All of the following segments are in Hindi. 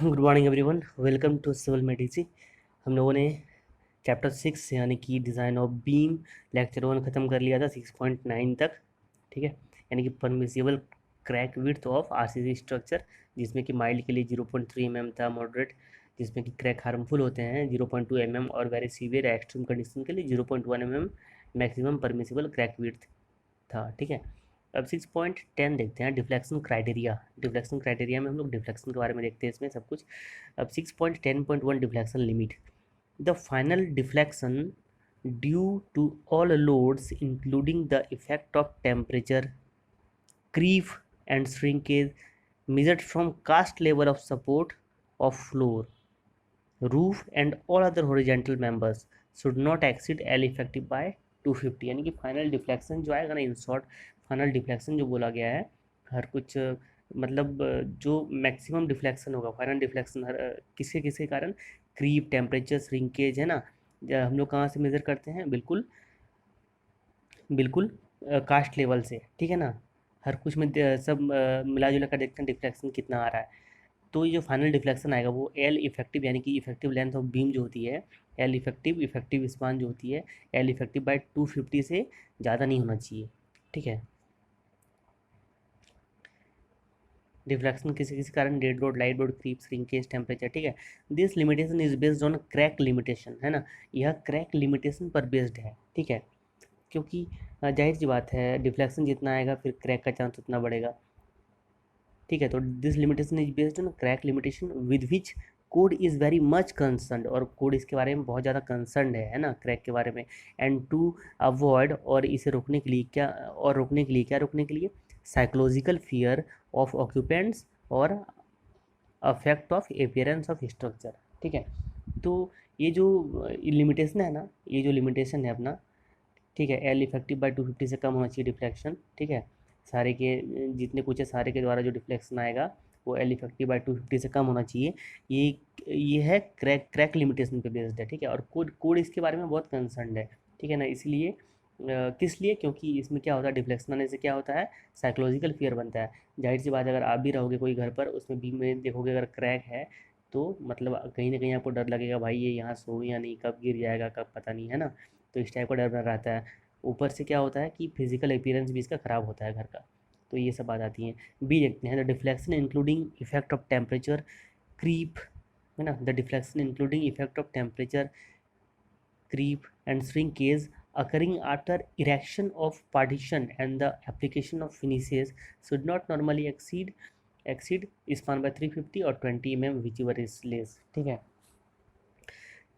Good morning everyone, welcome to civil medicine. हम लोगों ने चैप्टर 6 यानी कि डिज़ाइन ऑफ बीम लेक्चर 1 ख़त्म कर लिया था 6.9 तक। ठीक है, यानी कि permissible crack width of RCC structure, जिसमें कि माइल्ड के लिए 0.3 mm था, मॉडरेट जिसमें कि क्रैक हार्मफुल होते हैं 0.2 mm, और वेरी सीवियर एक्सट्रीम कंडीशन के लिए 0.1 mm maximum permissible crack width था। ठीक है, अब 6.10 देखते हैं डिफ्लेक्शन क्राइटेरिया। डिफ्लेक्शन क्राइटेरिया में हम लोग डिफ्लेक्शन के बारे में देखते हैं इसमें सब कुछ। अब 6.10.1 deflection limit, the final deflection due to all loads including the effect of temperature, creep and shrinkage measured from cast level of support of floor, roof and all other horizontal members should not exceed L effective by 250। यानी कि फाइनल डिफ्लेक्शन जो आएगा ना, इन शॉर्ट फाइनल डिफ्लेक्शन जो बोला गया है, हर कुछ मतलब जो मैक्सिमम डिफ्लेक्शन होगा, फाइनल डिफ्लेक्शन हर किसके किसके कारण, क्रीप, टेम्परेचर, श्रिंकेज, है ना। हम लोग कहाँ से मेज़र करते हैं, बिल्कुल बिल्कुल कास्ट लेवल से। ठीक है ना, हर कुछ में सब मिला जुला कर देखते हैं डिफ्लेक्शन कितना आ रहा है। तो ये जो फाइनल डिफ्लेक्शन आएगा वो एल इफेक्टिव, यानी कि इफेक्टिव लेंथ ऑफ बीम जो होती है, एल इफेक्टिव इफेक्टिव स्पान जो होती है, एल इफेक्टिव बाय 250 से ज़्यादा नहीं होना चाहिए। ठीक है, डिफ्लेक्शन किसी किसी कारण, dead load, light load, creep, shrinkage, temperature. ठीक है, this limitation is based on crack limitation, है ना। यह क्रैक लिमिटेशन पर बेस्ड है। ठीक है, क्योंकि जाहिर सी बात है डिफ्लेक्शन जितना आएगा फिर क्रैक का चांस उतना बढ़ेगा। ठीक है, तो this limitation is based on crack limitation with which code is very much concern, और कोड इसके बारे में बहुत ज़्यादा कंसर्न है ना, क्रैक के बारे में। एंड टू अवॉइड, और इसे रोकने के लिए क्या, और रोकने के लिए क्या, रोकने के लिए साइकोलॉजिकल फियर ऑफ ऑक्यूपेंट्स और affect of appearance of structure. ठीक है, तो ये जो लिमिटेशन है ना, ये जो लिमिटेशन है अपना, ठीक है, एल इफेक्टिव बाय 250 से कम होना चाहिए डिफ्लेक्शन। ठीक है, सारे के जितने कुछ है सारे के द्वारा जो डिफ्लेक्शन आएगा वो एल इफेक्टिव बाय 250 से कम होना चाहिए। ये है क्रैक लिमिटेशन पे बेस्ड है। ठीक है, और कोड कोड इसके बारे में बहुत कंसर्न है। ठीक है ना, इसलिए किस लिए, क्योंकि इसमें क्या होता है, डिफ्लेक्शन आने से क्या होता है, साइकोलॉजिकल फियर बनता है। जाहिर सी बात है, अगर आप भी रहोगे कोई घर पर, उसमें बीम में देखोगे अगर क्रैक है, तो मतलब कहीं ना कहीं आपको डर लगेगा, भाई ये यहाँ सो या नहीं, कब गिर जाएगा, कब पता नहीं, है ना। तो इस टाइप का डर बना रहता है। ऊपर से क्या होता है कि फिजिकल अपीयरेंस भी इसका ख़राब होता है घर का। तो ये सब बात आती हैं। बी देखते हैं, the deflection including effect of temperature, creep, है ना, the deflection including effect of temperature, creep and shrinkage occurring after erection of partition and the application of finishes should not normally exceed span by 350 और 20 mm whichever is less। ठीक है,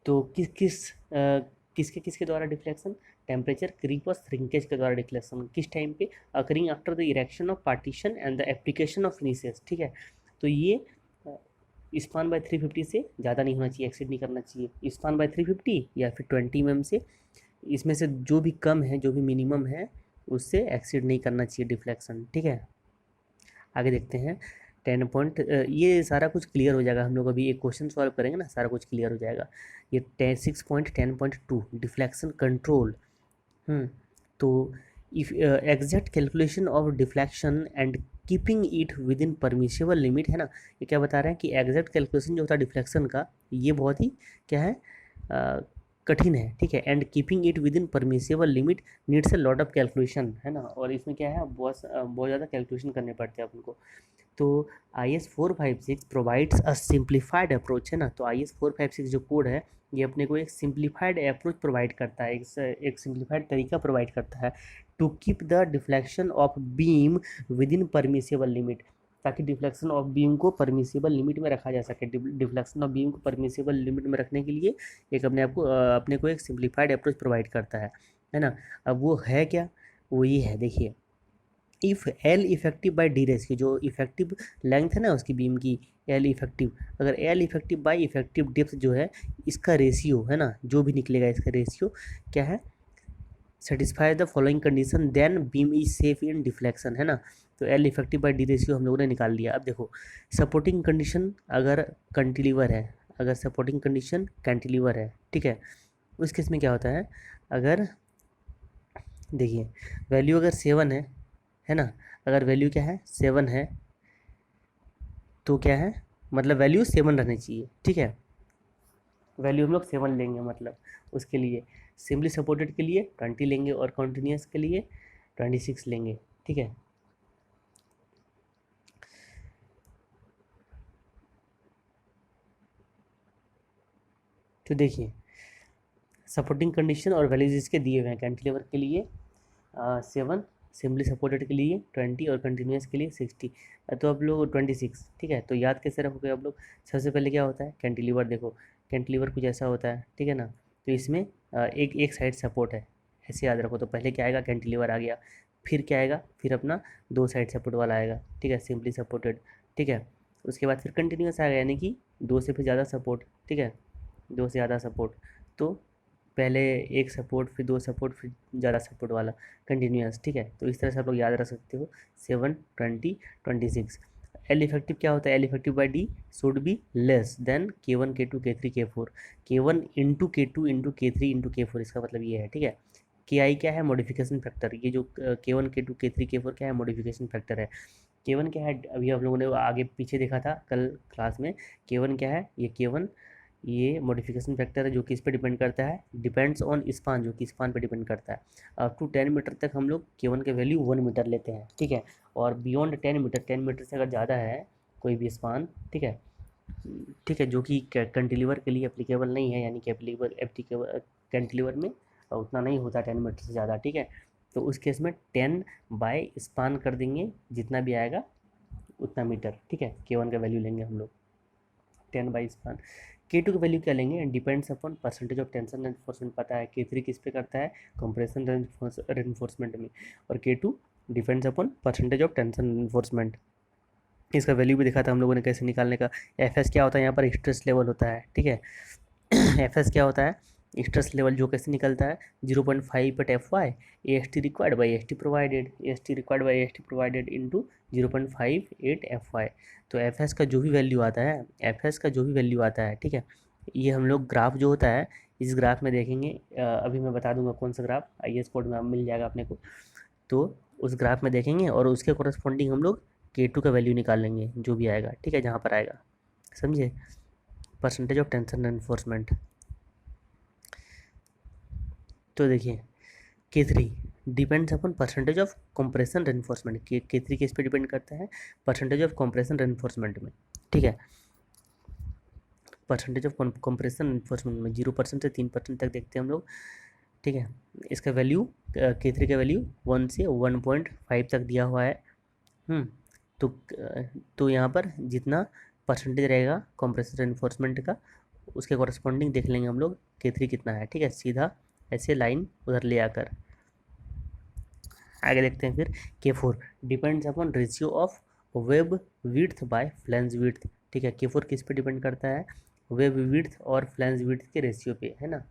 तो किसके किसके द्वारा डिफ्लेक्शन, टेम्परेचर, क्रीप और श्रिंकेज के द्वारा डिफ्लेक्शन किस टाइम पे, occurring after the erection of partition and the application of finishes. ठीक है, तो ये स्पान बाय 350 से ज़्यादा नहीं होना चाहिए, एक्सीड नहीं करना चाहिए, स्पान बाय 350 या फिर 20 mm से, इसमें से जो भी कम है, जो भी मिनिमम है, उससे एक्सीड नहीं करना चाहिए डिफ्लेक्शन। ठीक है, आगे देखते हैं 10 पॉइंट। ये सारा कुछ क्लियर हो जाएगा, हम लोग अभी एक क्वेश्चन सॉल्व करेंगे ना, सारा कुछ क्लियर हो जाएगा। ये 6.10.2 डिफ्लेक्शन कंट्रोल। तो if exact calculation of deflection and keeping it with in permissible limit, है ना। ये क्या बता रहे हैं कि एग्जैक्ट कैलकुलेशन जो होता है डिफ्लेक्शन का, ये बहुत ही क्या है, कठिन है। ठीक है, and keeping it with in permissible limit needs a lot of calculation, है ना, और इसमें क्या है, बहुत ज़्यादा कैलकुलेशन करने पड़ते हैं अपन को। तो IS 456 provides a simplified approach, है ना। तो IS 456 जो कोड है, ये अपने को एक सिंप्लीफाइड अप्रोच प्रोवाइड करता है, एक सिंप्लीफाइड तरीका प्रोवाइड करता है to keep the deflection of beam within permissible limit, ताकि डिफ्लेक्शन ऑफ बीम को परमिसिबल लिमिट में रखा जा सके। डिफ्लेक्शन ऑफ बीम को परमिसिबल लिमिट में रखने के लिए एक अपने को एक सिंप्लीफाइड अप्रोच प्रोवाइड करता है ना। अब वो है क्या, वो ये है, देखिए, if L effective by D ratio, जो इफेक्टिव लेंथ है ना उसकी बीम की, एल इफेक्टिव, अगर L effective by effective depth जो है, इसका रेशियो, है ना, जो भी निकलेगा इसका रेशियो क्या है, satisfy the following condition then beam is safe in deflection, है ना। तो L effective by D ratio हम लोगों ने निकाल लिया। अब देखो, सपोर्टिंग कंडीशन अगर कैंटिलीवर है, अगर सपोर्टिंग कंडीशन कैंटिलीवर है, ठीक है, उस केस में क्या होता है, अगर देखिए वैल्यू अगर 7 है ना, अगर वैल्यू क्या है 7 है, तो क्या है, मतलब वैल्यू 7 रहनी चाहिए, ठीक है। वैल्यू हम लोग 7 लेंगे, मतलब उसके लिए सिम्पली सपोर्टेड के लिए 20 लेंगे और कॉन्टिन्यूस के लिए 26 लेंगे, ठीक है। तो देखिए सपोर्टिंग कंडीशन और वैल्यूज इसके दिए हुए हैं। कैंटिलीवर के लिए 7, सिम्पली सपोर्टेड के लिए 20 और कंटिन्यूस के लिए 60, तो आप लोग 26, ठीक है। तो याद कैसे रखोगे आप लोग? सबसे पहले क्या होता है कैंटिलीवर, देखो कैंटिलीवर कुछ ऐसा होता है, ठीक है ना। तो इसमें एक एक साइड सपोर्ट है, ऐसे याद रखो। तो पहले क्या आएगा, कैंटिलीवर आ गया, फिर क्या आएगा, फिर अपना दो साइड सपोर्ट वाला आएगा, ठीक है, सिम्पली सपोर्टेड, ठीक है। उसके बाद फिर कंटिन्यूस आएगा, यानी कि दो से फिर ज़्यादा सपोर्ट, ठीक है, दो से ज़्यादा सपोर्ट। तो पहले एक सपोर्ट, फिर दो सपोर्ट, फिर ज़्यादा सपोर्ट वाला, कंटिन्यूस, ठीक है। तो इस तरह से आप लोग याद रख सकते हो 7, 20, 26। एल इफेक्टिव क्या होता है? L effective by D should be less than K1 K2 K3 K4, K1 into K2 into K3 into K4, इसका मतलब ये है, ठीक है। के आई क्या है? Modification factor. ये जो K1 K2 K3 K4 क्या है? मॉडिफिकेशन फैक्टर है। K1 क्या है? अभी आप लोगों ने आगे पीछे देखा था कल क्लास में। K1 क्या है? ये K1 ये मॉडिफिकेशन फैक्टर है जो कि इस पे डिपेंड करता है, डिपेंड्स ऑन स्पान, जो कि स्पान पे डिपेंड करता है। अप टू 10 मीटर तक हम लोग K1 के वैल्यू 1 मीटर लेते हैं, ठीक है। और बियॉन्ड 10 मीटर, 10 मीटर से अगर ज़्यादा है कोई भी स्पान, ठीक है, ठीक है, जो कि कैंटिलीवर के लिए एप्लीकेबल नहीं है, यानी कि एप्लीकेबल कैंटिलीवर में उतना नहीं होता 10 मीटर से ज़्यादा, ठीक है। तो उस केस में 10 बाय स्पान कर देंगे, जितना भी आएगा उतना मीटर, ठीक है। K1 का वैल्यू लेंगे हम लोग 10 बाई स्पान। K2 की वैल्यू क्या लेंगे? Depends upon percentage of tension reinforcement. पता है K3 किस पे करता है? कंप्रेशन रेनफोर्समेंट में। और K2 depends upon percentage of tension reinforcement. इसका वैल्यू भी देखा था हम लोगों ने कैसे निकालने का। एफ एस क्या होता है? यहाँ पर स्ट्रेस लेवल होता है, ठीक है। एफ एस क्या होता है? स्ट्रेस लेवल, जो कैसे निकलता है 0.5 eight F Y, A S T required by S T provided, A S T required by S T provided into 0.58 F Y. तो एफ एस का जो भी वैल्यू आता है, एफ एस का जो भी वैल्यू आता है, ठीक है, ये हम लोग ग्राफ जो होता है, इस ग्राफ में देखेंगे। अभी मैं बता दूंगा कौन सा ग्राफ, आई एस कोड में मिल जाएगा अपने को। तो उस ग्राफ में देखेंगे और उसके कोरस्पॉन्डिंग हम लोग K2 का वैल्यू निकाल लेंगे, जो भी आएगा, ठीक है, जहाँ पर आएगा, समझे। Percentage of tension enforcement. तो देखिए K3 depends upon percentage of compression reinforcement. K3 किस पे डिपेंड करता है? परसेंटेज ऑफ कंप्रेशन रेनफोर्समेंट में, ठीक है। परसेंटेज ऑफ कंप्रेशन रेनफोर्समेंट में 0% से 3% तक देखते हैं हम लोग, ठीक है। इसका वैल्यू K3 का वैल्यू 1 से 1.5 तक दिया हुआ है। तो तो यहाँ पर जितना परसेंटेज रहेगा कंप्रेशन रेनफोर्समेंट का, उसके कॉरस्पॉन्डिंग देख लेंगे हम लोग K3 कितना है, ठीक है, सीधा ऐसे लाइन उधर ले आकर। आगे देखते हैं फिर K4 depends upon ratio of web width by flange width, ठीक है। K4 किस पे डिपेंड करता है? वेब विड्थ और फ्लैंज विड्थ के रेशियो पे, है ना,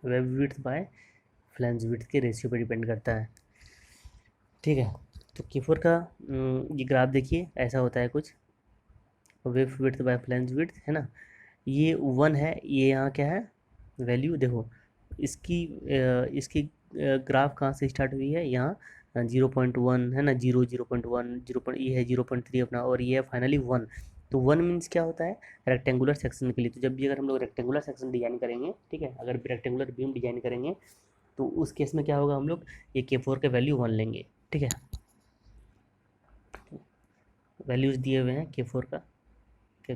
web width by flange width के रेशियो पे डिपेंड करता है, ठीक है। तो K4 का ये ग्राफ देखिए ऐसा होता है कुछ, web width by flange width, है ना। ये 1 है, ये यहाँ क्या है वैल्यू, देखो इसकी ग्राफ कहाँ से स्टार्ट हुई है? यहाँ 0.1 है ना, 0.1 ये है 0.3 अपना, और ये है फाइनली 1। तो 1 मीन्स क्या होता है? रेक्टेंगुलर सेक्शन के लिए। तो जब भी अगर हम लोग रेक्टेंगुलर सेक्शन डिजाइन करेंगे, ठीक है, अगर रेक्टेंगुलर बीम डिजाइन करेंगे, तो उस केस में क्या होगा, हम लोग ये K4 का वैल्यू 1 लेंगे, ठीक है। वैल्यूज़ दिए हुए हैं K4 का,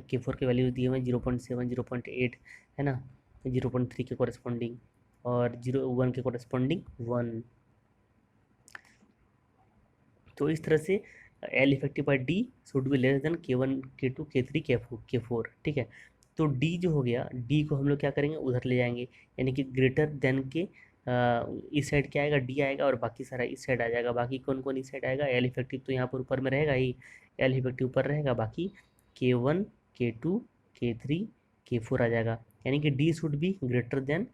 K4 के वैल्यूज़ दिए हुए हैं 0.7, 0.8, है ना, 0.3 के कॉरेस्पॉन्डिंग, और 0.1 के कॉरेस्पॉन्डिंग 1। तो इस तरह से L effective by D should be less than K1 K2 K3 K4, ठीक है। तो डी जो हो गया, डी को हम लोग क्या करेंगे, उधर ले जाएंगे, यानी कि ग्रेटर देन के इस साइड क्या आएगा, डी आएगा, और बाकी सारा इस साइड आ जाएगा। बाकी कौन कौन इस साइड आएगा? एल इफेक्टिव तो यहाँ पर ऊपर में रहेगा ही, एल इफेक्टिव ऊपर रहेगा, बाकी K1 K2 K3 K4 आ जाएगा, यानी कि D should be greater than,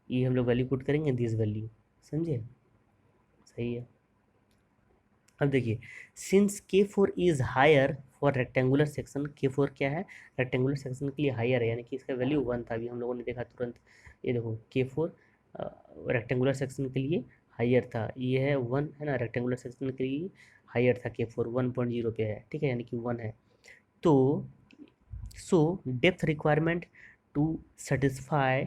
ये हम लोग वैल्यू पुट करेंगे दिस वैल्यू, समझे, सही है। अब देखिए since K4 is higher for rectangular section, K4 क्या है? रेक्टेंगुलर सेक्शन के लिए हायर है, यानी कि इसका वैल्यू 1 था, अभी हम लोगों ने देखा तुरंत। ये देखो K4 रेक्टेंगुलर सेक्शन के लिए हायर था, ये है 1, है ना, रेक्टेंगुलर सेक्शन के लिए हायर था, K4 1.0 पे है, ठीक है, यानी कि 1 है। तो so depth requirement to satisfy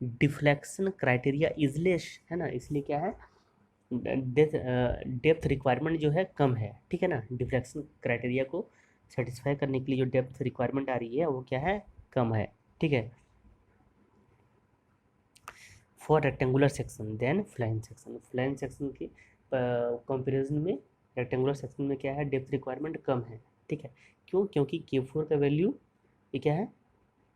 deflection criteria is less, है ना, इसलिए क्या है, डेप्थ रिक्वायरमेंट जो है कम है, ठीक है ना, डिफ्लेक्शन क्राइटेरिया को सेटिस्फाई करने के लिए जो डेप्थ रिक्वायरमेंट आ रही है वो क्या है, कम है, ठीक है। For rectangular section then flanged section, flanged section के कंपेरिजन में रेक्टेंगुलर सेक्शन में क्या है, डेप्थ रिक्वायरमेंट कम है, ठीक है। क्यों? क्योंकि K4 का वैल्यू ये क्या है,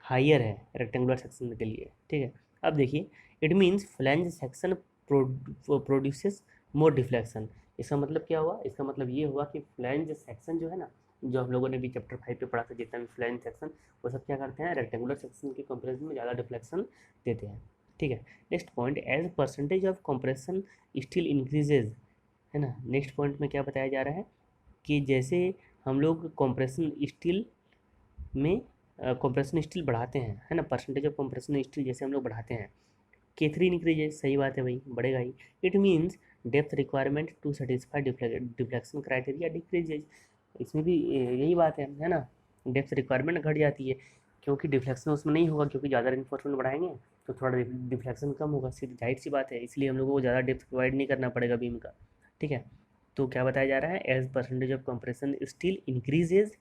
हायर है रेक्टेंगुलर सेक्शन के लिए, ठीक है। अब देखिए, it means flange section produces more deflection. इसका मतलब क्या हुआ, इसका मतलब ये हुआ कि फ्लैंज सेक्शन जो है ना, जो हम लोगों ने भी चैप्टर 5 पे पढ़ा था, जितना भी फ्लैंज सेक्शन, वो सब क्या करते हैं, रेक्टेंगुलर सेक्शन के कंपेरिजन में ज़्यादा डिफ्लेक्शन देते हैं, ठीक है। Next point, as percentage of compression steel increases, है ना। नेक्स्ट पॉइंट में क्या बताया जा रहा है कि जैसे हम लोग कंप्रेशन स्टील में कंप्रेशन स्टील बढ़ाते हैं, है ना, परसेंटेज ऑफ कंप्रेशन स्टील जैसे हम लोग बढ़ाते हैं, K3 इंक्रीजेज, सही बात है भाई, बढ़ेगा ही। It means depth requirement to satisfy deflection criteria decreases, इसमें भी यही बात है ना, डेप्थ रिक्वायरमेंट घट जाती है, क्योंकि डिफ्लेक्शन उसमें नहीं होगा, क्योंकि ज़्यादा रेनफोर्समेंट बढ़ाएंगे तो थोड़ा डिफ्लेक्शन कम होगा, सीधी जाहिर सी बात है, इसलिए हम लोगों को ज़्यादा डेप्थ प्रोवाइड नहीं करना पड़ेगा बीम का, ठीक है। तो क्या बताया जा रहा है, as percentage of compression steel increases,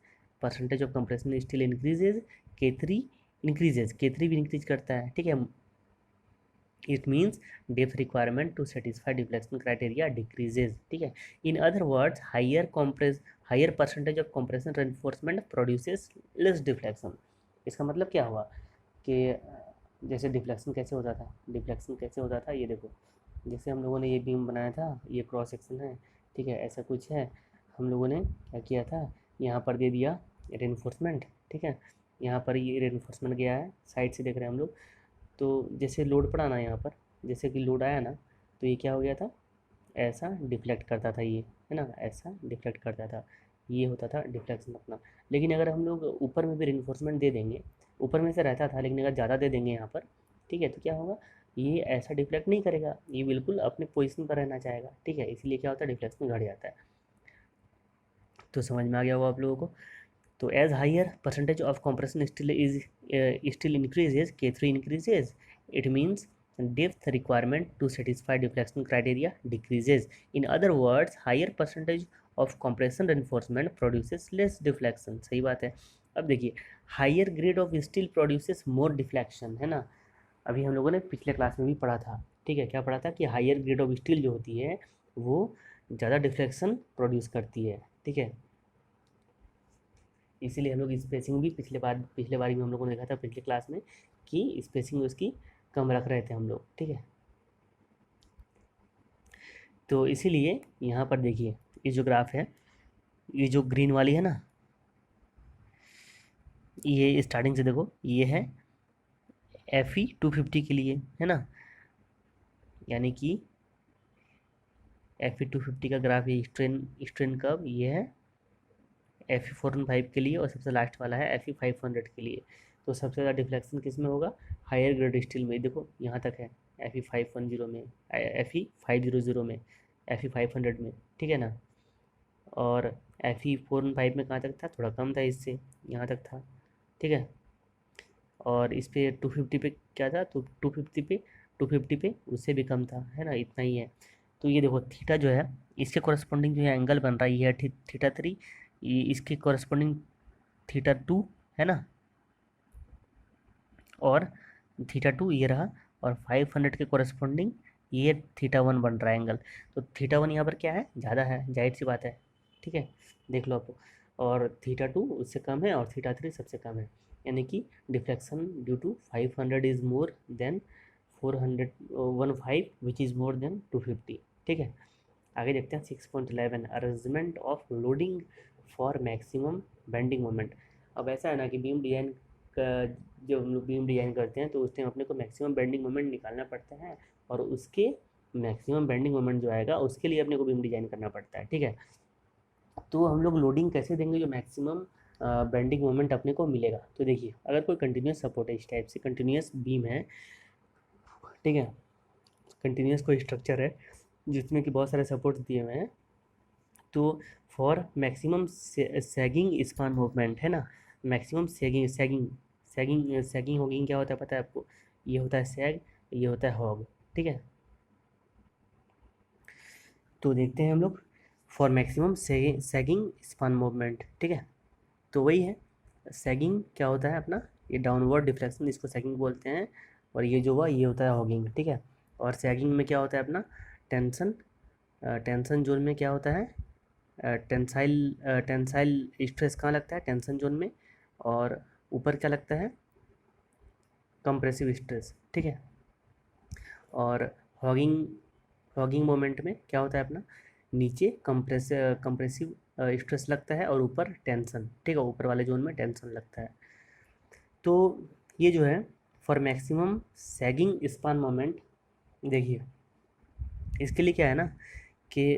percentage of compression steel increases, K3 increases, K3 भी इंक्रीज करता है, ठीक है। It means depth requirement to satisfy deflection criteria decreases, ठीक है। In other words higher percentage of compression reinforcement produces less deflection. इसका मतलब क्या हुआ कि जैसे डिफ्लेक्शन कैसे होता था, डिफ्लेक्शन कैसे होता था, ये देखो, जैसे हम लोगों ने ये बीम बनाया था, ये क्रॉस सेक्शन है, ठीक है, ऐसा कुछ है, हम लोगों ने क्या किया था, यहाँ पर दे दिया रेनफोर्समेंट, ठीक है, यहाँ पर ये रेनफोर्समेंट गया है, साइड से देख रहे हैं हम लोग, तो जैसे लोड पड़ा ना यहाँ पर, जैसे कि लोड आया ना, तो ये क्या हो गया था, ऐसा डिफ्लेक्ट करता था ये, है ना, ऐसा डिफ्लेक्ट करता था, ये होता था डिफ्लेक्शन अपना। लेकिन अगर हम लोग ऊपर में भी रिइंफोर्समेंट दे देंगे, ऊपर में से रहता था, लेकिन अगर ज़्यादा दे देंगे यहाँ पर, ठीक है, तो क्या होगा, ये ऐसा डिफ्लेक्ट नहीं करेगा, ये बिल्कुल अपने पोजिशन पर रहना चाहेगा, ठीक है, इसलिए क्या होता है, डिफ्लेक्शन घट जाता है। तो समझ में आ गया होगा आप लोगों को। तो as higher percentage of compression still increases, K3 increases, it means depth requirement to satisfy deflection criteria decreases. In other words, higher percentage of compression reinforcement produces less deflection, सही बात है। अब देखिए, higher grade of steel produces more deflection, है ना, अभी हम लोगों ने पिछले क्लास में भी पढ़ा था, ठीक है, क्या पढ़ा था कि हायर ग्रेड ऑफ स्टील जो होती है वो ज़्यादा डिफ्लेक्शन प्रोड्यूस करती है, ठीक है। इसीलिए हम लोग स्पेसिंग भी पिछले बार भी हम लोगों ने देखा था पिछले क्लास में कि स्पेसिंग उसकी कम रख रहे थे हम लोग, ठीक है। तो इसीलिए यहाँ पर देखिए, ये जो ग्राफ है, ये जो ग्रीन वाली है ना, ये स्टार्टिंग से देखो, ये है FE 250 के लिए, है ना, यानी कि FE 250 का ग्राफ, ये स्ट्रेन कर्व ये है FE 415 के लिए, और सबसे लास्ट वाला है FE 500 के लिए। तो सबसे ज़्यादा डिफ्लेक्शन किस में होगा, हायर ग्रेड स्टील में, देखो यहाँ तक है FE 510 में, FE 500 में, FE 500 में, ठीक है ना। और FE 415 में कहाँ तक था, थोड़ा कम था इससे, यहाँ तक था, ठीक है। और इस पे 250 पे क्या था, तो 250 पे उससे भी कम था, है ना, इतना ही है। तो ये देखो थीटा जो है, इसके कॉरस्पॉन्डिंग जो है एंगल बन रहा है, ये है थीटा 3, ये इसके कॉरस्पॉन्डिंग थीटा 2, है ना, और थीटा 2 ये रहा, और 500 के कॉरस्पॉन्डिंग ये थीटा 1 बन रहा है एंगल। तो थीटा 1 यहाँ पर क्या है, ज़्यादा है, जाहिर सी बात है, ठीक है, देख लो आप। और थीटा 2 उससे कम है, और थीटा 3 सबसे कम है, यानी कि deflection due to 500 is more than 415 which is more than 250, ठीक है। आगे देखते हैं 6.11, arrangement of loading for maximum bending moment. अब ऐसा है ना कि बीम डिज़ाइन का, जब हम लोग बीम डिज़ाइन करते हैं तो उस टाइम अपने को मैक्सिमम बेंडिंग मोमेंट निकालना पड़ता है, और उसके मैक्सिमम बेंडिंग मोमेंट जो आएगा उसके लिए अपने को बीम डिज़ाइन करना पड़ता है, ठीक है। तो हम लोग लोडिंग कैसे देंगे जो मैक्सिमम बेंडिंग मोमेंट अपने को मिलेगा। तो देखिए, अगर कोई कंटिन्यूस सपोर्ट है, इस टाइप से कंटिन्यूस बीम है, ठीक है, कंटिन्यूस कोई स्ट्रक्चर है जिसमें कि बहुत सारे सपोर्ट्स दिए हुए हैं, तो for maximum sagging span movement है ना, maximum sagging sagging sagging sagging hugging क्या होता है पता है आपको? ये होता है सैग, ये होता है हॉग, ठीक है। तो देखते हैं हम लोग for maximum sagging span movement, ठीक है। तो वही है, सैगिंग क्या होता है अपना, ये डाउनवर्ड डिफ्लेक्शन, इसको सैगिंग बोलते हैं। और ये जो हुआ ये होता है हॉगिंग, ठीक है। और सैगिंग में क्या होता है अपना, टेंशन, टेंशन जोन में क्या होता है, टेंसाइल टेंसाइल स्ट्रेस कहाँ लगता है, टेंशन जोन में। और ऊपर क्या लगता है, कंप्रेसिव स्ट्रेस, ठीक है। और हॉगिंग हॉगिंग मोमेंट में क्या होता है अपना, नीचे कंप्रेसिव स्ट्रेस लगता है और ऊपर टेंशन, ठीक है, ऊपर वाले जोन में टेंशन लगता है। तो ये जो है for maximum sagging span moment, देखिए इसके लिए क्या है ना कि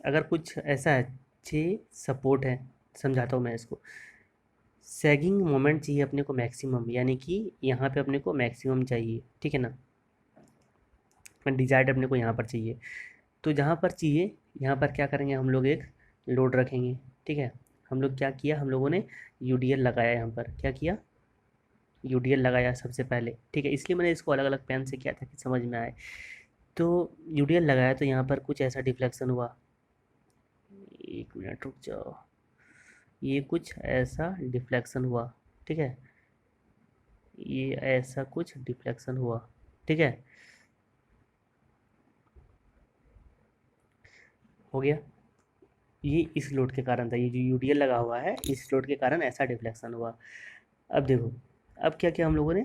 अगर कुछ ऐसा है, छः सपोर्ट है, समझाता हूँ मैं इसको। सैगिंग मोमेंट चाहिए अपने को मैक्सिमम, यानी कि यहाँ पे अपने को मैक्सिमम चाहिए, ठीक है ना, डिजायर्ड अपने को यहाँ पर चाहिए। तो जहाँ पर चाहिए यहाँ पर क्या करेंगे हम लोग, एक लोड रखेंगे, ठीक है। हम लोग क्या किया, हम लोगों ने यूडीएल लगाया, यहाँ पर क्या किया, यूडीएल लगाया सबसे पहले, ठीक है। इसलिए मैंने इसको अलग अलग पेन से किया था कि समझ में आए। तो यूडीएल लगाया तो यहाँ पर कुछ ऐसा डिफ्लेक्शन हुआ, एक मिनट रुक जाओ, ये कुछ ऐसा डिफ्लेक्शन हुआ, ठीक है, ये ऐसा कुछ डिफ्लेक्शन हुआ, ठीक है, हो गया। ये इस लोड के कारण था, ये जो यूडीएल लगा हुआ है इस लोड के कारण ऐसा डिफ्लेक्शन हुआ। अब देखो, अब क्या किया हम लोगों ने,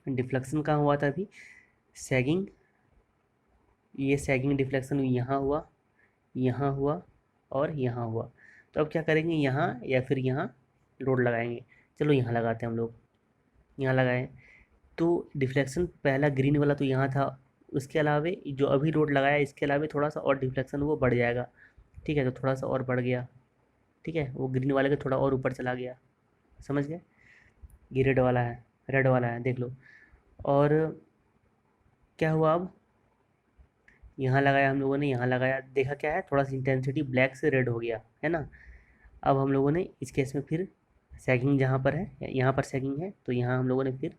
डिफ्लेक्शन कहाँ हुआ था अभी, सैगिंग, ये सैगिंग डिफ्लेक्शन यहाँ हुआ, यहाँ हुआ और यहाँ हुआ। तो अब क्या करेंगे, यहाँ या फिर यहाँ लोड लगाएंगे। चलो यहाँ लगाते हैं हम लोग, यहाँ लगाए। तो डिफ्लेक्शन पहला ग्रीन वाला तो यहाँ था, उसके अलावे जो अभी लोड लगाया इसके अलावे थोड़ा सा और डिफ्लेक्शन वो बढ़ जाएगा, ठीक है। तो थोड़ा सा और बढ़ गया, ठीक है, वो ग्रीन वाले के थोड़ा और ऊपर चला गया, समझ गए। ये रेड वाला है, रेड वाला है, देख लो। और क्या हुआ अब, यहाँ लगाया हम लोगों ने, यहाँ लगाया, देखा क्या है, थोड़ा सा इंटेंसिटी ब्लैक से रेड हो गया है ना। अब हम लोगों ने इस केस में फिर सैगिंग जहाँ पर है, यहाँ पर सैगिंग है तो यहाँ हम लोगों ने फिर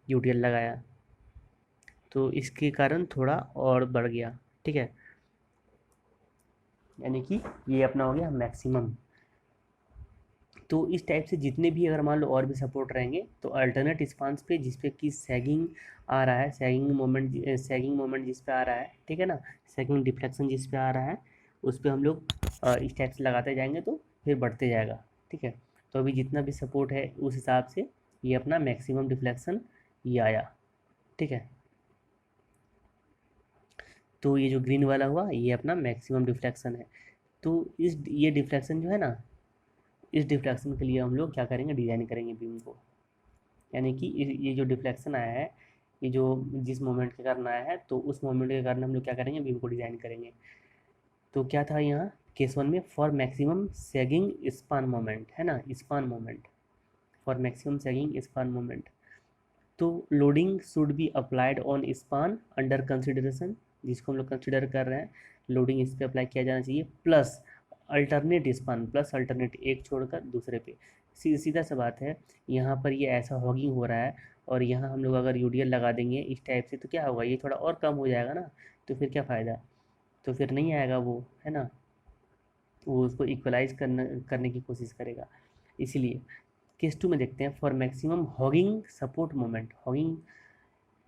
यूटीएल लगाया, तो इसके कारण थोड़ा और बढ़ गया, ठीक है। यानी कि ये अपना हो गया मैक्सिमम। तो इस टाइप से जितने भी अगर मान लो और भी सपोर्ट रहेंगे तो अल्टरनेट स्पान्स पे जिस पे कि सैगिंग आ रहा है, सैगिंग मोमेंट जिस पे आ रहा है, ठीक है ना, सैगिंग डिफ्लेक्शन जिस पे आ रहा है उस पे हम लोग इस टाइप से लगाते जाएंगे तो फिर बढ़ते जाएगा, ठीक है। तो अभी जितना भी सपोर्ट है उस हिसाब से ये अपना मैक्सिमम डिफ्लेक्शन ये आया, ठीक है। तो ये जो ग्रीन वाला हुआ ये अपना मैक्सिमम डिफ्लेक्शन है। तो इस ये डिफ्लेक्शन जो है ना, इस डिफ्लेक्शन के लिए हम लोग क्या करेंगे, डिज़ाइन करेंगे बीम को। यानी कि ये जो डिफ्लेक्शन आया है, ये जो जिस मोमेंट के कारण आया है तो उस मोमेंट के कारण हम लोग क्या करेंगे, बीम को डिज़ाइन करेंगे। तो क्या था यहाँ केस वन में, for maximum sagging span moment है ना, span moment, for maximum sagging span moment. तो loading should be applied on span under consideration, जिसको हम लोग कंसिडर कर रहे हैं, लोडिंग इस पर अप्लाई किया जाना चाहिए, plus alternate span, plus alternate एक छोड़कर दूसरे पे। सीधा सा बात है, यहाँ पर ये ऐसा हॉगिंग हो रहा है और यहाँ हम लोग अगर यूडीएल लगा देंगे इस टाइप से तो क्या होगा, ये थोड़ा और कम हो जाएगा ना, तो फिर क्या फ़ायदा, तो फिर नहीं आएगा वो, है ना, वो उसको इक्वलाइज करने की कोशिश करेगा। इसीलिए केस टू में देखते हैं, for maximum hugging support moment, hugging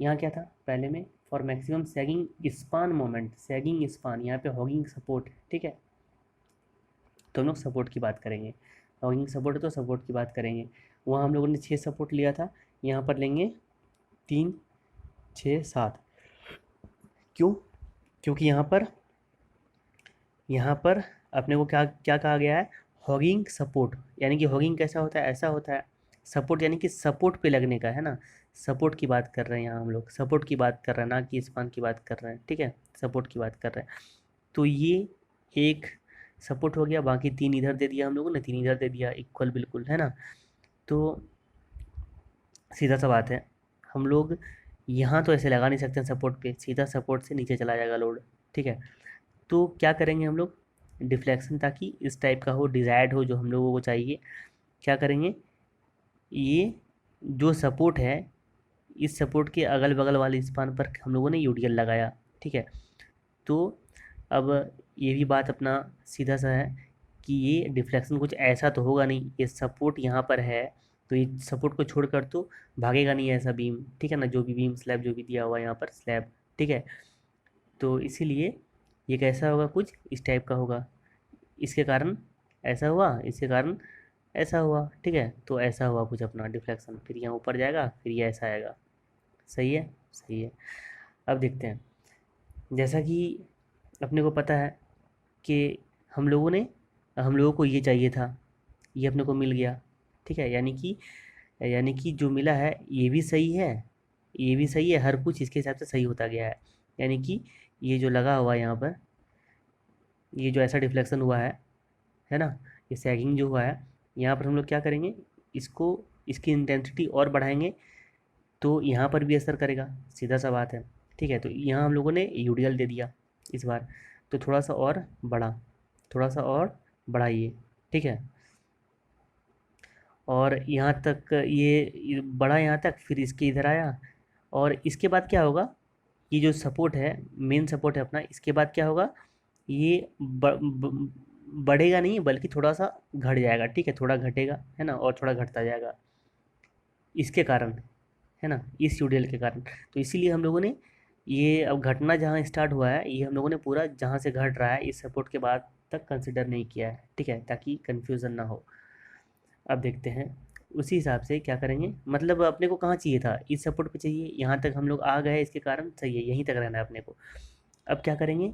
यहाँ क्या था पहले में, for maximum sagging span moment, sagging span, यहाँ पे हॉगिंग सपोर्ट, ठीक है। तो हम लोग सपोर्ट की बात करेंगे, हॉगिंग सपोर्ट है तो सपोर्ट की बात करेंगे। वहाँ हम लोगों ने 6 सपोर्ट लिया था, यहाँ पर लेंगे 3, 6, 7। क्यों, क्योंकि यहाँ पर अपने को क्या क्या कहा गया है, हॉगिंग सपोर्ट, यानी कि हॉगिंग कैसा होता है, ऐसा होता है, सपोर्ट यानी कि सपोर्ट पे लगने का है ना, सपोर्ट की बात कर रहे हैं यहाँ हम लोग, सपोर्ट की बात कर रहे हैं ना कि स्पान की बात कर रहे हैं, ठीक है, सपोर्ट की बात कर रहे हैं। तो ये एक सपोर्ट हो गया, बाकी 3 इधर दे दिया हम लोगों ने, 3 इधर दे दिया, इक्वल बिल्कुल, है ना। तो सीधा सा बात है, हम लोग यहाँ तो ऐसे लगा नहीं सकते सपोर्ट पे, सीधा सपोर्ट से नीचे चला जाएगा लोड, ठीक है। तो क्या करेंगे हम लोग, डिफ्लेक्शन ताकि इस टाइप का हो, डिज़ायर्ड हो, जो हम लोगों को चाहिए, क्या करेंगे, ये जो सपोर्ट है, इस सपोर्ट के अगल बगल वाले स्पान पर हम लोगों ने यूडीएल लगाया, ठीक है। तो अब ये भी बात अपना सीधा सा है कि ये डिफ्लेक्शन कुछ ऐसा तो होगा नहीं, ये सपोर्ट यहाँ पर है, तो ये सपोर्ट को छोड़कर तो भागेगा नहीं ऐसा बीम, ठीक है ना, जो भी बीम स्लैब जो भी दिया हुआ है यहाँ पर स्लैब, ठीक है। तो इसीलिए ये कैसा होगा, कुछ इस टाइप का होगा, इसके कारण ऐसा हुआ, इसके कारण ऐसा हुआ, ठीक है। तो ऐसा हुआ कुछ अपना डिफ्लेक्शन, फिर यहाँ ऊपर जाएगा, फिर ये ऐसा आएगा। सही है, सही है। अब देखते हैं, जैसा कि अपने को पता है कि हम लोगों को ये चाहिए था, ये अपने को मिल गया, ठीक है। यानी कि जो मिला है ये भी सही है, ये भी सही है, हर कुछ इसके हिसाब से सही होता गया है। यानी कि ये जो लगा हुआ है यहाँ पर, ये जो ऐसा डिफ्लेक्शन हुआ है ना, ये सैगिंग जो हुआ है, यहाँ पर हम लोग क्या करेंगे, इसको, इसकी इंटेंसिटी और बढ़ाएंगे, तो यहाँ पर भी असर करेगा, सीधा सा बात है, ठीक है। तो यहाँ हम लोगों ने यूडीएल दे दिया इस बार, तो थोड़ा सा और बढ़ा, थोड़ा सा और बढ़ाइए, ठीक है। और यहाँ तक ये बढ़ा यहाँ तक, फिर इसके इधर आया, और इसके बाद क्या होगा, ये जो सपोर्ट है, मेन सपोर्ट है अपना, इसके बाद क्या होगा, ये बढ़ेगा नहीं, बल्कि थोड़ा सा घट जाएगा, ठीक है, थोड़ा घटेगा, है ना, और थोड़ा घटता जाएगा इसके कारण, है ना, इस यूडीएल के कारण। तो इसीलिए हम लोगों ने ये, अब घटना जहाँ स्टार्ट हुआ है, ये हम लोगों ने पूरा जहाँ से घट रहा है इस सपोर्ट के बाद तक कंसिडर नहीं किया है, ठीक है, ताकि कन्फ्यूज़न ना हो। अब देखते हैं उसी हिसाब से क्या करेंगे, मतलब अपने को कहाँ चाहिए था, इस सपोर्ट पे चाहिए, यहाँ तक हम लोग आ गए, इसके कारण सही है, यहीं तक रहना है अपने को। अब क्या करेंगे,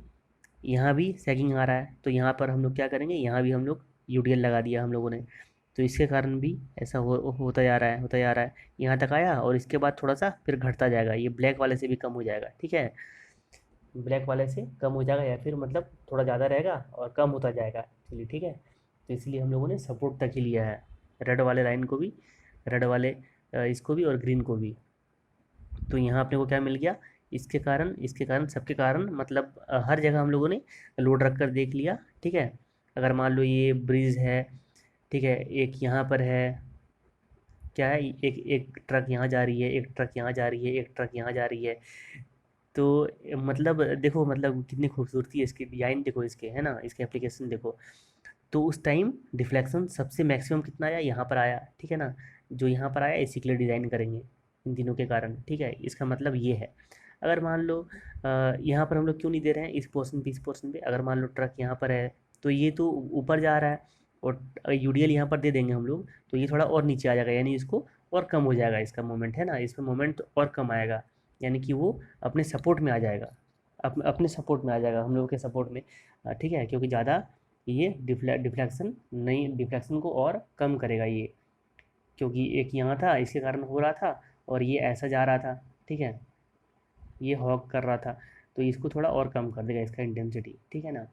यहाँ भी सैगिंग आ रहा है, तो यहाँ पर हम लोग क्या करेंगे, यहाँ भी हम लोग यूडीएल लगा दिया हम लोगों ने, तो इसके कारण भी ऐसा होता जा रहा है, होता जा रहा है, यहाँ तक आया, और इसके बाद थोड़ा सा फिर घटता जाएगा, ये ब्लैक वाले से भी कम हो जाएगा, ठीक है, ब्लैक वाले से कम हो जाएगा, या फिर मतलब थोड़ा ज़्यादा रहेगा और कम होता जाएगा, चलिए ठीक है। तो इसलिए हम लोगों ने सपोर्ट तक ही लिया है, रेड वाले लाइन को भी, रेड वाले इसको भी और ग्रीन को भी। तो यहाँ अपने को क्या मिल गया, इसके कारण सबके कारण, मतलब हर जगह हम लोगों ने लोड रख कर देख लिया, ठीक है। अगर मान लो ये ब्रिज है, ठीक है, एक यहाँ पर है, क्या है, एक एक ट्रक यहाँ जा रही है, एक ट्रक यहाँ जा रही है, एक ट्रक यहाँ जा रही है, तो मतलब देखो, मतलब कितनी खूबसूरती है इसकी, डिजाइन देखो इसके, है ना, इसके एप्लीकेशन देखो। तो उस टाइम डिफ्लेक्शन सबसे मैक्सिमम कितना आया, यहाँ पर आया, ठीक है ना, जो यहाँ पर आया इसी के लिए डिज़ाइन करेंगे इन तीनों के कारण, ठीक है। इसका मतलब ये है, अगर मान लो यहाँ पर हम लोग क्यों नहीं दे रहे हैं, इस पोर्शन पे अगर मान लो ट्रक यहाँ पर है, तो ये तो ऊपर जा रहा है, और यूडीएल यहाँ पर दे देंगे हम लोग, तो ये थोड़ा और नीचे आ जाएगा, यानी इसको और कम हो जाएगा, इसका मोमेंट है ना, इसमें मोमेंट और कम आएगा, यानी कि वो अपने सपोर्ट में आ जाएगा, अपने सपोर्ट में आ जाएगा, हम लोग के सपोर्ट में, ठीक है, क्योंकि ज़्यादा ये डिफ्लेक्शन नहीं, डिफ्लेक्शन को और कम करेगा ये, क्योंकि एक यहाँ था इसके कारण हो रहा था, और ये ऐसा जा रहा था, ठीक है, ये हॉक कर रहा था, तो इसको थोड़ा और कम कर देगा इसका इंटेंसिटी, ठीक है ना।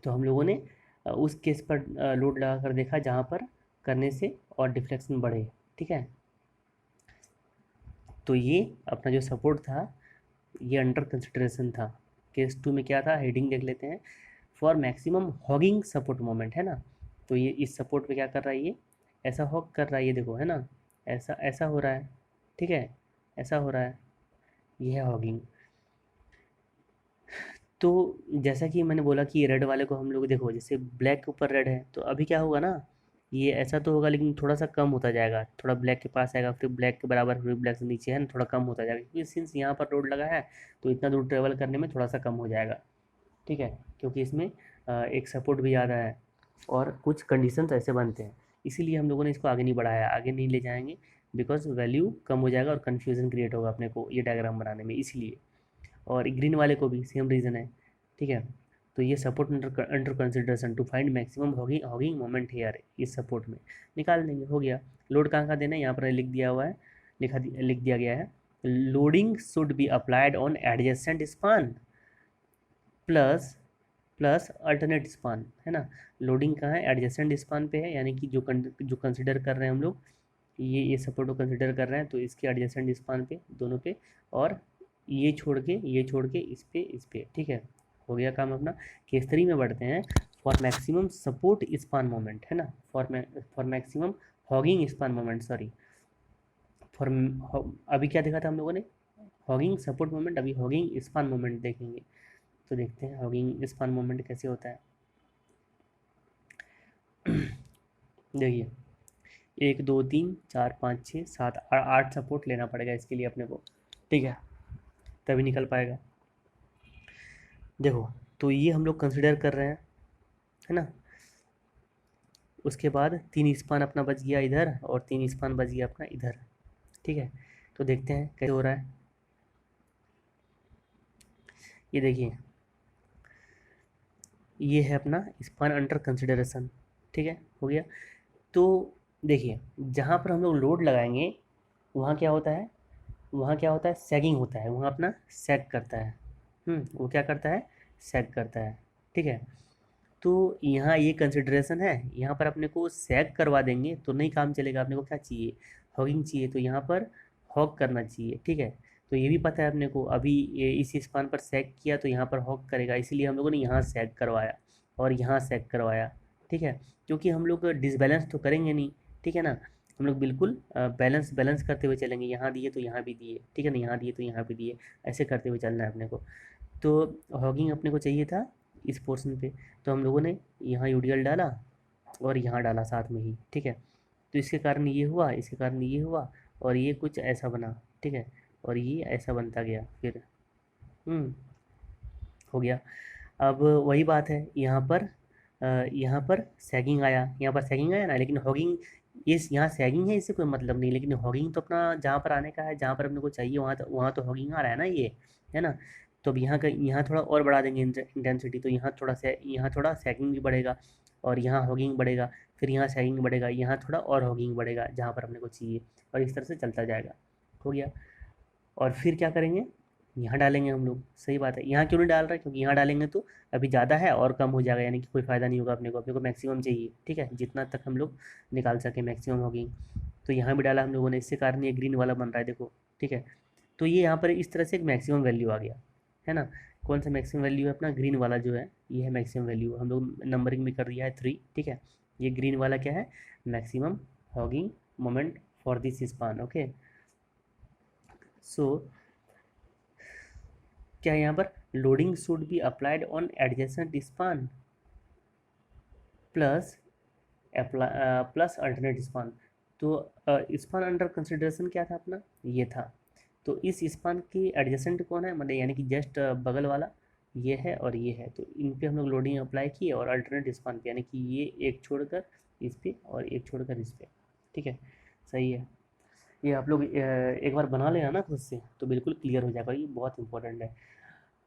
तो हम लोगों ने उस केस पर लोड लगा कर देखा जहाँ पर करने से और डिफ्लेक्शन बढ़े, ठीक है। तो ये अपना जो सपोर्ट था, ये अंडर कंसिडरेशन था। केस 2 में क्या था, हेडिंग देख लेते हैं, for maximum hugging support moment, है ना। तो ये इस सपोर्ट पे क्या कर रहा है, ये ऐसा हॉग कर रहा है, ये देखो, है ना, ऐसा ऐसा हो रहा है, ठीक है, ऐसा हो रहा है, ये है हॉगिंग। तो जैसा कि मैंने बोला कि रेड वाले को हम लोग देखो, जैसे ब्लैक के ऊपर रेड है, तो अभी क्या होगा ना, ये ऐसा तो होगा, लेकिन थोड़ा सा कम होता जाएगा, थोड़ा ब्लैक के पास आएगा, फिर ब्लैक के बराबर, फिर ब्लैक से नीचे, है ना, थोड़ा कम होता जाएगा, क्योंकि सिंस यहाँ पर रोड लगा है, तो इतना दूर ट्रेवल करने में थोड़ा सा कम हो जाएगा, ठीक है, क्योंकि इसमें एक सपोर्ट भी ज़्यादा है, और कुछ कंडीशंस ऐसे बनते हैं, इसीलिए हम लोगों ने इसको आगे नहीं बढ़ाया, आगे नहीं ले जाएंगे, बिकॉज वैल्यू कम हो जाएगा और कन्फ्यूज़न क्रिएट होगा अपने को ये डायग्राम बनाने में, इसलिए। और ग्रीन वाले को भी सेम रीज़न है, ठीक है। तो ये support under consideration to find maximum hogging hogging moment here, इस सपोर्ट में निकाल देंगे, हो गया। लोड कहाँ कहाँ देना है, यहाँ पर लिख दिया हुआ है, लिख दिया गया है, loading should be applied on adjacent span plus plus alternate span, है ना। लोडिंग कहाँ है, एडजेसेंट स्पान पे है, यानी कि जो कंसिडर कर रहे हैं हम लोग, ये सपोर्ट को कंसिडर कर रहे हैं, तो इसके एडजेसेंट स्पान पे, दोनों पे, और ये छोड़ के इस पे, ठीक है। हो गया काम अपना। केस 3 में बढ़ते हैं, for maximum support span moment, है ना, for maximum hugging span moment, sorry, for, अभी क्या देखा था हम लोगों ने, हॉगिंग सपोर्ट मोमेंट, अभी हॉगिंग स्पान मोमेंट देखेंगे। तो देखते हैं हॉगिंग स्पान मोमेंट कैसे होता है। देखिए, 1 2 3 4 5 6 7 8 सपोर्ट लेना पड़ेगा इसके लिए अपने को, ठीक है, तभी निकल पाएगा। देखो, तो ये हम लोग कंसिडर कर रहे हैं, है ना। उसके बाद 3 स्पान अपना बच गया इधर और 3 स्पान बच गया अपना इधर, ठीक है। तो देखते हैं कैसे हो रहा है। ये देखिए, ये है अपना स्पान अंडर कंसिडरेशन, ठीक है, हो गया। तो देखिए, जहाँ पर हम लोग लोड लगाएंगे वहाँ क्या होता है, वहाँ क्या होता है, सैगिंग होता है, वहाँ अपना सैग करता है। वो क्या करता है, सैग करता है, ठीक है। तो यहाँ ये कंसिडरेशन है, यहाँ पर अपने को सैग करवा देंगे तो नहीं काम चलेगा, अपने को क्या चाहिए, हॉगिंग चाहिए, तो यहाँ पर हॉग करना चाहिए, ठीक है। तो ये भी पता है अपने को, अभी ये इस स्पान पर सैग किया तो यहाँ पर हॉग करेगा, इसीलिए हम लोगों ने यहाँ सैग करवाया और यहाँ सैग करवाया, ठीक है। क्योंकि हम लोग डिसबैलेंस तो करेंगे नहीं, ठीक है ना, हम लोग बिल्कुल बैलेंस बैलेंस करते हुए चलेंगे, यहाँ दिए तो यहाँ भी दिए, ठीक है ना, यहाँ दिए तो यहाँ भी दिए, ऐसे करते हुए चलना है अपने को। तो हॉगिंग अपने को चाहिए था इस पोर्शन पे, तो हम लोगों ने यहाँ यूडीएल डाला और यहाँ डाला साथ में ही, ठीक है। तो इसके कारण ये हुआ, इसके कारण ये हुआ, और ये कुछ ऐसा बना, ठीक है, और ये ऐसा बनता गया फिर, हम्म हो गया। अब वही बात है, यहाँ पर सैगिंग आया, यहाँ पर सैगिंग आया ना, लेकिन हॉगिंग, इस यहाँ सैगिंग है, इससे कोई मतलब नहीं, लेकिन हॉगिंग तो अपना जहाँ पर आने का है, जहाँ पर अपने को चाहिए वहाँ तो हॉगिंग आ रहा है ना ये, है ना। तो अब यहाँ का, यहाँ थोड़ा और बढ़ा देंगे इंटेंसिटी, तो यहाँ थोड़ा सैगिंग भी बढ़ेगा और यहाँ हॉगिंग बढ़ेगा, फिर यहाँ सैगिंग बढ़ेगा, यहाँ थोड़ा और हॉगिंग बढ़ेगा जहाँ पर अपने को चाहिए, और इस तरह से चलता जाएगा, हो गया। और फिर क्या करेंगे, यहाँ डालेंगे हम लोग, सही बात है, यहाँ क्यों नहीं डाल रहे, क्योंकि यहाँ डालेंगे तो अभी ज़्यादा है और कम हो जाएगा, यानी कि कोई फ़ायदा नहीं होगा अपने को मैक्सिमम चाहिए, ठीक है, जितना तक हम लोग निकाल सकें मैक्सिमम होगी। तो यहाँ भी डाला हम लोगों ने, इससे कारण ये ग्रीन वाला बन रहा है, देखो, ठीक है। तो ये यहाँ पर इस तरह से एक मैक्सिमम वैल्यू आ गया, है ना। कौन सा मैक्सिमम वैल्यू है, अपना ग्रीन वाला जो है, ये है मैक्सिमम वैल्यू, हम लोग नंबरिंग भी कर दिया है 3, ठीक है। ये ग्रीन वाला क्या है, maximum hogging moment for this span, okay. So क्या यहाँ पर loading should be applied on adjacent span plus plus alternate span. तो स्पान अंडर कंसिडरेशन क्या था अपना, ये था। तो इस स्पान की एडजेसेंट कौन है, मतलब यानी कि जस्ट बगल वाला ये है और ये है, तो इन पे हम लोग लोडिंग अप्लाई किए, और अल्टरनेट स्पान पे यानी कि ये एक छोड़कर इस पे और एक छोड़कर इस पे, ठीक है, सही है। ये आप लोग एक बार बना लेना ना खुद से, तो बिल्कुल क्लियर हो जाएगा, ये बहुत इंपॉर्टेंट है।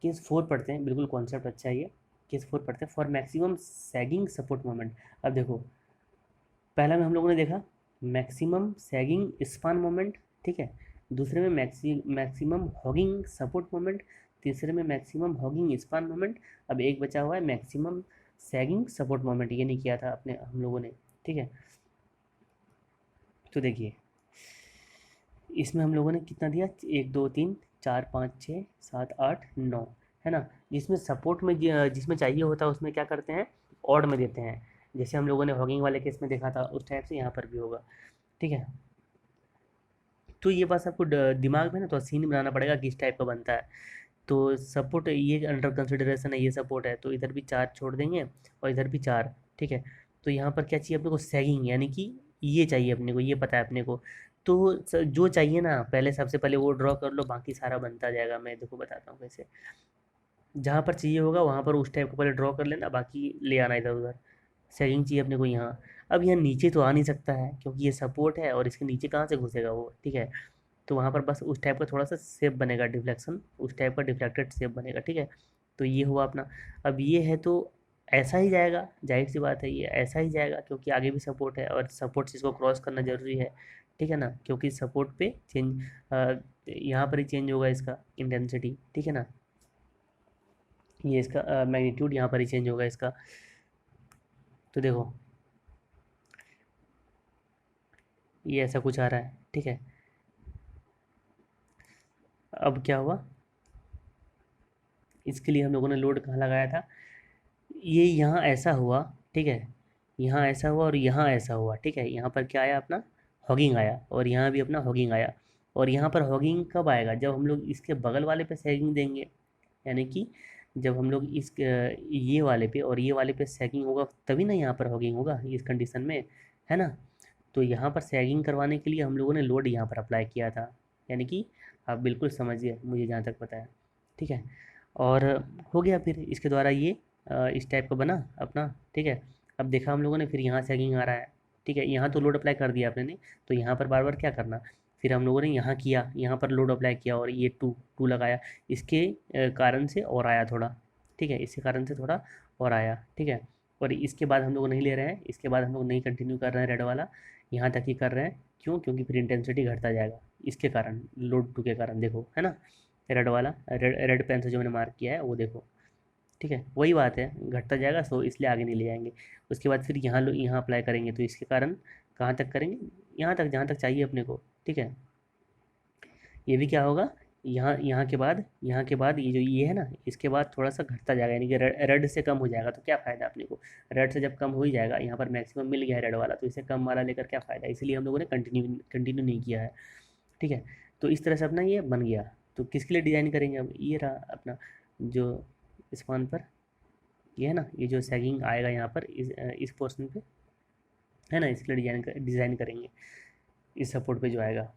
केस 4 पढ़ते हैं, बिल्कुल कॉन्सेप्ट अच्छा है ये। केस 4 पढ़ते हैं, for maximum sagging support moment. अब देखो, पहला में हम लोगों ने देखा मैक्सिमम सैगिंग स्पान मोमेंट, ठीक है। दूसरे में मैक्सिमम हॉगिंग सपोर्ट मोमेंट, तीसरे में मैक्सिमम हॉगिंग स्पान मोमेंट। अब एक बचा हुआ है मैक्सिमम सैगिंग सपोर्ट मोमेंट, ये नहीं किया था अपने हम लोगों ने, ठीक है। तो देखिए, इसमें हम लोगों ने कितना दिया, 1 2 3 4 5 6 7 8 9, है ना। जिसमें सपोर्ट में जिसमें चाहिए होता है उसमें क्या करते हैं, ऑड में देते हैं, जैसे हम लोगों ने हॉगिंग वाले केस में देखा था उस टाइप से यहाँ पर भी होगा, ठीक है। तो ये बस आपको दिमाग में ना तो सीन बनाना पड़ेगा किस टाइप का बनता है। तो सपोर्ट ये अंडर कंसिडरेशन है, ये सपोर्ट है, तो इधर भी 4 छोड़ देंगे और इधर भी 4, ठीक है। तो यहाँ पर क्या चाहिए अपने को, सैगिंग, यानी कि ये चाहिए अपने को, ये पता है अपने को। तो जो चाहिए ना, पहले सबसे पहले वो ड्रॉ कर लो, बाकी सारा बनता जाएगा, मैं देखो बताता हूँ कैसे। जहाँ पर चाहिए होगा वहाँ पर उस टाइप को पहले ड्रॉ कर लेना, बाकी ले आना इधर उधर। सैगिंग चाहिए अपने को यहाँ। अब यहाँ नीचे तो आ नहीं सकता है क्योंकि ये सपोर्ट है, और इसके नीचे कहाँ से घुसेगा वो, ठीक है। तो वहाँ पर बस उस टाइप का थोड़ा सा शेप बनेगा, डिफ्लेक्शन, उस टाइप का डिफ्लेक्टेड शेप बनेगा, ठीक है। तो ये हुआ अपना। अब ये है तो ऐसा ही जाएगा, जाहिर सी बात है, ये ऐसा ही जाएगा क्योंकि आगे भी सपोर्ट है, और सपोर्ट से इसको क्रॉस करना जरूरी है, ठीक है ना, क्योंकि सपोर्ट पे चेंज यहाँ पर ही चेंज होगा इसका इंटेंसिटी, ठीक है ना। ये इसका मैग्नीट्यूड यहाँ पर ही चेंज होगा इसका। तो देखो, ये ऐसा कुछ आ रहा है, ठीक है। अब क्या हुआ, इसके लिए हम लोगों ने लोड कहाँ लगाया था, ये यहाँ ऐसा हुआ, ठीक है, यहाँ ऐसा हुआ और यहाँ ऐसा हुआ, ठीक है। यहाँ पर क्या आया अपना, हॉगिंग आया, और यहाँ भी अपना हॉगिंग आया। और यहाँ पर हॉगिंग कब आएगा, जब हम लोग इसके बगल वाले पे सैगिंग देंगे, यानी कि जब हम लोग इस ये वाले पे और ये वाले पे सैगिंग होगा तभी ना यहाँ पर हॉगिंग होगा इस कंडीशन में, है ना। तो यहाँ पर सैगिंग करवाने के लिए हम लोगों ने लोड यहाँ पर अप्लाई किया था, यानी कि आप बिल्कुल समझिए मुझे जहाँ तक पता है, ठीक है। और हो गया फिर इसके द्वारा ये इस टाइप का बना अपना, ठीक है। अब देखा हम लोगों ने, फिर यहाँ सैगिंग आ रहा है, ठीक है। यहाँ तो लोड अप्लाई कर दिया आपने ने, तो यहाँ पर बार बार क्या करना, फिर हम लोगों ने यहाँ किया, यहाँ पर लोड अप्लाई किया और ये टू टू लगाया, इसके कारण से और आया थोड़ा, ठीक है, इसके कारण से थोड़ा और आया, ठीक है। और इसके बाद हम लोग नहीं ले रहे हैं, इसके बाद हम लोग नहीं कंटिन्यू कर रहे हैं रेड वाला, यहाँ तक ही कर रहे हैं। क्यों, क्योंकि फिर इंटेंसिटी घटता जाएगा इसके कारण, लोड टू के कारण, देखो है ना, रेड वाला, रेड पेन से जो मैंने मार्क किया है वो देखो, ठीक है, वही बात है, घटता जाएगा, सो इसलिए आगे नहीं ले जाएंगे। उसके बाद फिर यहाँ लो, यहाँ अप्लाई करेंगे, तो इसके कारण कहाँ तक करेंगे, यहाँ तक जहाँ तक चाहिए अपने को, ठीक है। ये भी क्या होगा, यहाँ के बाद ये जो ये है ना, इसके बाद थोड़ा सा घटता जाएगा, यानी कि रेड से कम हो जाएगा, तो क्या फ़ायदा अपने को, रेड से जब कम हो ही जाएगा, यहाँ पर मैक्सिमम मिल गया है रेड वाला, तो इसे कम वाला लेकर क्या फ़ायदा, इसलिए हम लोगों ने कंटिन्यू नहीं किया है, ठीक है। तो इस तरह से अपना ये बन गया। तो किसके लिए डिज़ाइन करेंगे अब, ये रहा अपना जो स्पान पर, ये है ना, ये जो सैगिंग आएगा यहाँ पर इस पोर्शन पे, है ना, इसके लिए डिज़ाइन करेंगे, इस सपोर्ट पे जो आएगा।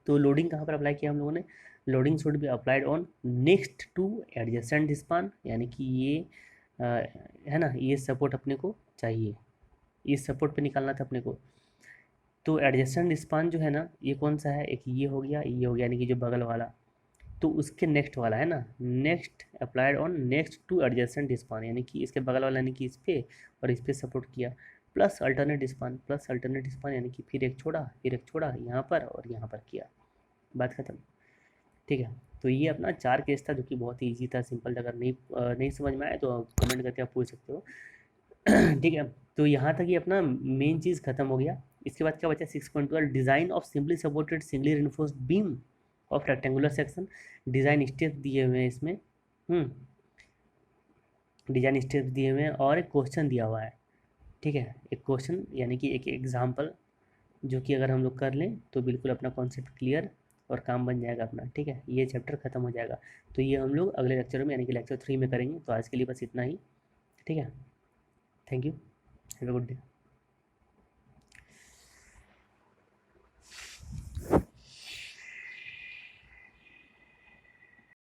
तो लोडिंग कहाँ पर अप्लाई किया हम लोगों ने, loading should be applied on next two adjacent span, यानी कि ये है ना, ये सपोर्ट अपने को चाहिए, इस सपोर्ट पे निकालना था अपने को। तो एडजेसेंट स्पान जो है ना, ये कौन सा है, एक ये हो गया, ये हो गया, यानी कि जो बगल वाला, तो उसके नेक्स्ट वाला है ना, next applied on next two adjacent span, यानी कि इसके बगल वाला, यानी कि इस पे और इस पे सपोर्ट किया, plus alternate span, plus alternate span, यानी कि फिर एक छोड़ा, फिर एक छोड़ा, यहाँ पर और यहाँ पर किया, बात खत्म, ठीक है। तो ये अपना 4 केस था, जो कि बहुत ही ईजी था, सिंपल था। अगर नहीं समझ में आए तो कमेंट करके आप पूछ सकते हो। ठीक है। तो यहाँ तक ये अपना मेन चीज़ खत्म हो गया। इसके बाद क्या बचा, 6.12 design of simply supported singly reinforced beam of rectangular section. Design steps दिए हुए हैं इसमें, डिज़ाइन स्टेप्स दिए हुए हैं और एक क्वेश्चन दिया हुआ है, ठीक है, एक क्वेश्चन यानी कि एक एग्जाम्पल, जो कि अगर हम लोग कर लें तो बिल्कुल अपना कॉन्सेप्ट क्लियर और काम बन जाएगा अपना, ठीक है, ये चैप्टर खत्म हो जाएगा। तो ये हम लोग अगले लेक्चर में, यानी कि लेक्चर 3 में करेंगे। तो आज के लिए बस इतना ही, ठीक है। Thank you, have a good day.